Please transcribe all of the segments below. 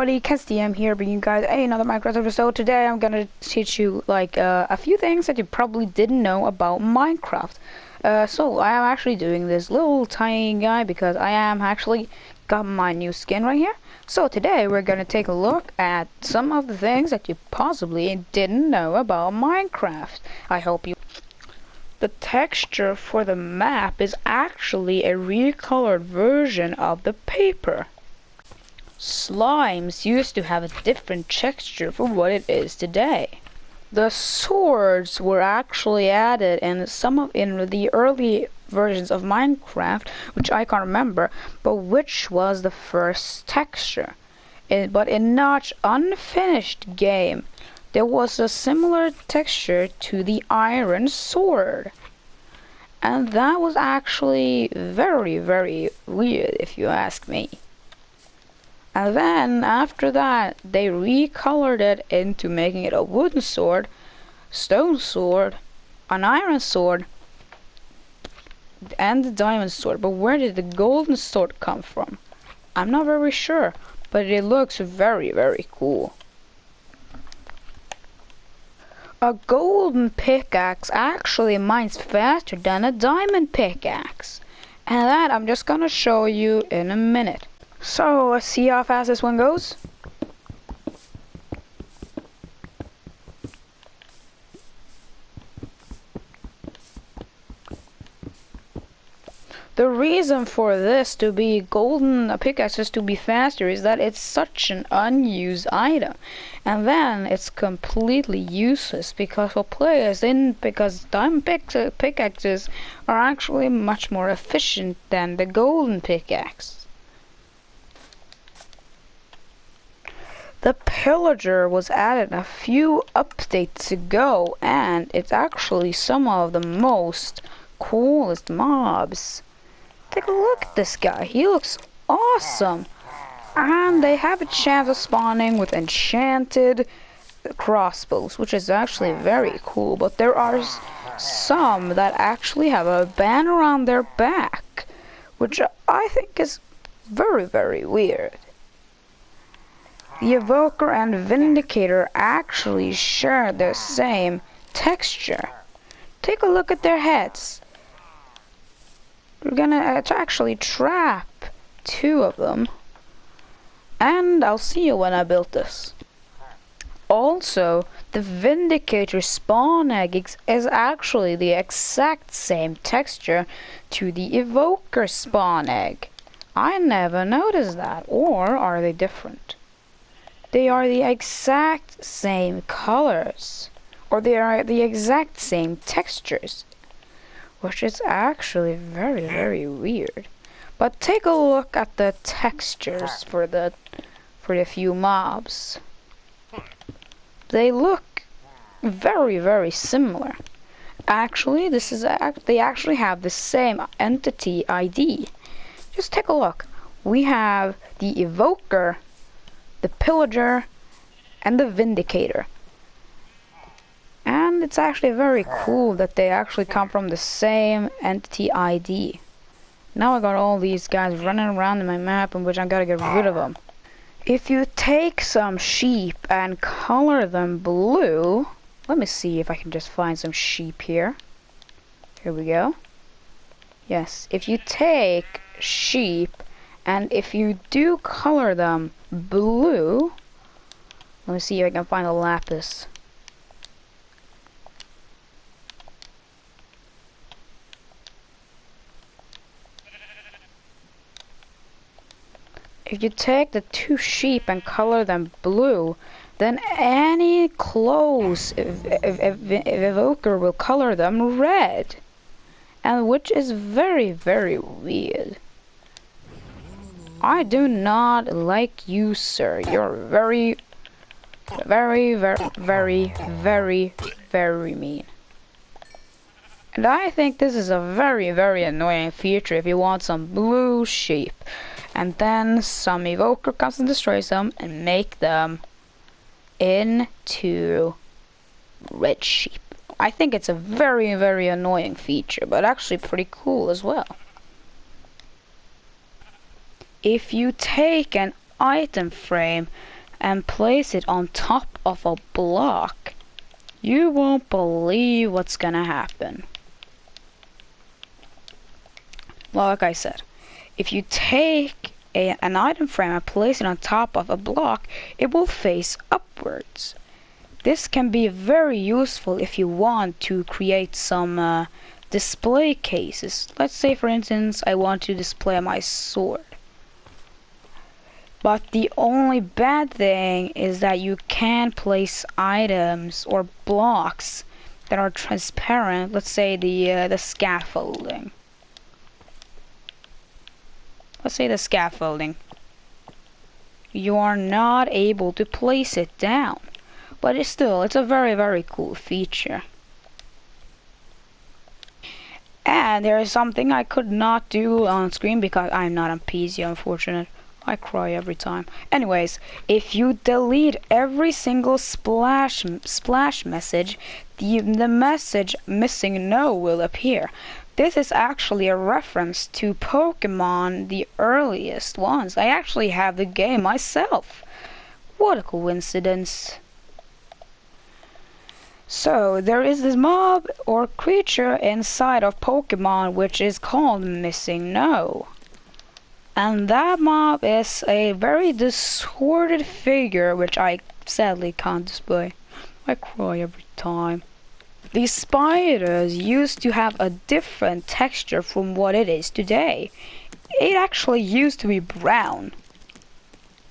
everybody, KSDM here, bringing you guys another Minecraft episode. Today I'm gonna teach you like a few things that you probably didn't know about Minecraft. So I am actually doing this little tiny guy because I am actually got my new skin right here. So today we're gonna take a look at some of the things that you possibly didn't know about Minecraft. I hope you. The texture for the map is actually a recolored version of the paper. Slimes used to have a different texture for what it is today. The swords were actually added in in the early versions of Minecraft, which I can't remember, but which was the first texture. But in not unfinished game, there was a similar texture to the iron sword. And that was actually very, very weird if you ask me. And then, after that, they recolored it into making it a wooden sword, stone sword, an iron sword, and the diamond sword. But where did the golden sword come from? I'm not very sure, but it looks very, very cool. A golden pickaxe actually mines faster than a diamond pickaxe. And that I'm just gonna show you in a minute. So, let's see how fast this one goes. The reason for this to be golden pickaxes to be faster is that it's such an unused item. And then it's completely useless because for players, because diamond pickaxes are actually much more efficient than the golden pickaxe. The pillager was added a few updates ago, and it's actually some of the most coolest mobs. Take a look at this guy, he looks awesome. And they have a chance of spawning with enchanted crossbows, which is actually very cool. But there are some that actually have a banner on their back, which I think is very, very weird. The Evoker and Vindicator actually share the same texture. Take a look at their heads. We're gonna actually trap two of them. And I'll see you when I build this. Also, the Vindicator spawn egg is actually the exact same texture to the Evoker spawn egg. I never noticed that, or are they different? They are the exact same colors, or they are the exact same textures, which is actually very, very weird. But take a look at the textures for the few mobs. They look very, very similar. Actually, they actually have the same entity ID. Just take a look. We have the Evoker, the Pillager, and the Vindicator. And it's actually very cool that they actually come from the same entity ID. Now I got all these guys running around in my map, in which I gotta get rid of them. If you take some sheep and color them blue, let me see if I can just find some sheep here. Here we go. Yes, if you take sheep and if you do color them blue, let me see if I can find a lapis. If you take the two sheep and color them blue, then any close evoker will color them red. And which is very, very weird. I do not like you, sir. You're very, very, very, very, very, very mean. And I think this is a very, very annoying feature if you want some blue sheep. And then some evoker comes and destroys them and make them into red sheep. I think it's a very, very annoying feature, but actually pretty cool as well. If you take an item frame and place it on top of a block, you won't believe what's gonna happen. Like I said, if you take an item frame and place it on top of a block, it will face upwards. This can be very useful if you want to create some display cases. Let's say, for instance, I want to display my sword. But the only bad thing is that you can place items or blocks that are transparent. Let's say the scaffolding. Let's say the scaffolding. You are not able to place it down, but it's a very, very cool feature. And there is something I could not do on screen because I'm not on PC, unfortunately. I cry every time. Anyways, if you delete every single splash message, the message missingno will appear. This is actually a reference to Pokemon, the earliest ones. I actually have the game myself. What a coincidence. So, there is this mob or creature inside of Pokemon which is called missingno. And that mob is a very distorted figure which I sadly can't display. I cry every time. These spiders used to have a different texture from what it is today. It actually used to be brown.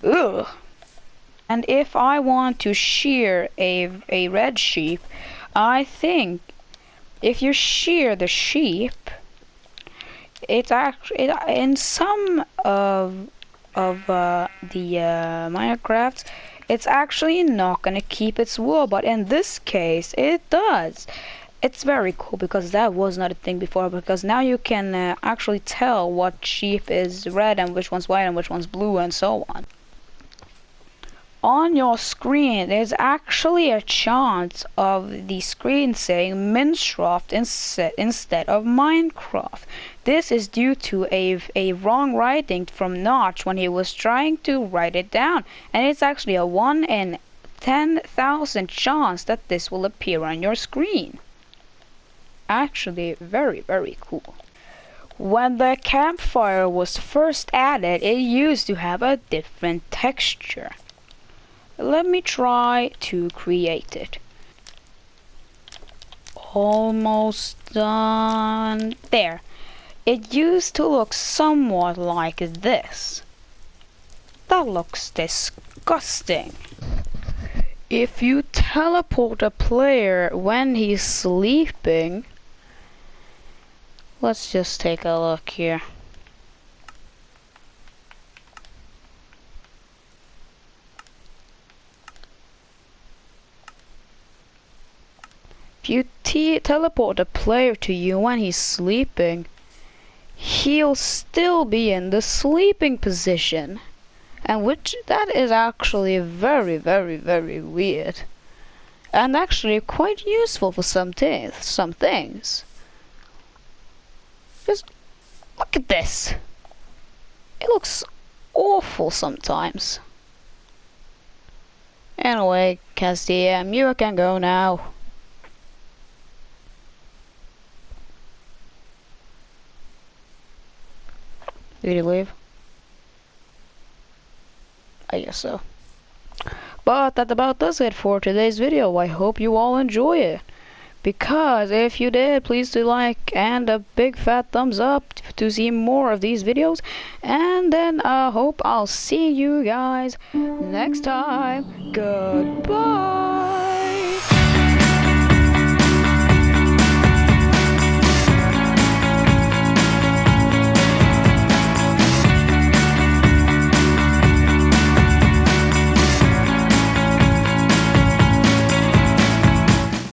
Ugh. And if I want to shear a red sheep, I think if you shear the sheep, it's actually in some of the Minecraft, it's actually not gonna keep its wool, but in this case it does. It's very cool because that was not a thing before, because now you can actually tell what sheep is red and which one's white and which one's blue and so on. On your screen there's actually a chance of the screen saying Minecraft instead of Minecraft. This is due to a wrong writing from Notch when he was trying to write it down, and it's actually a 1 in 10,000 chance that this will appear on your screen. Actually very, very cool. When the campfire was first added, it used to have a different texture. Let me try to create it. Almost done. There. It used to look somewhat like this. That looks disgusting. If you teleport a player when he's sleeping, let's just take a look here. If you teleport a player to you when he's sleeping, he'll still be in the sleeping position, and that is actually very, very, very weird, and actually quite useful for some things. Just look at this. It looks awful sometimes. Anyway, Castillo, you can go now. Did he leave? I guess so. But that about does it for today's video. I hope you all enjoy it. Because if you did, please do like and a big fat thumbs up to see more of these videos. And then I hope I'll see you guys next time. Goodbye.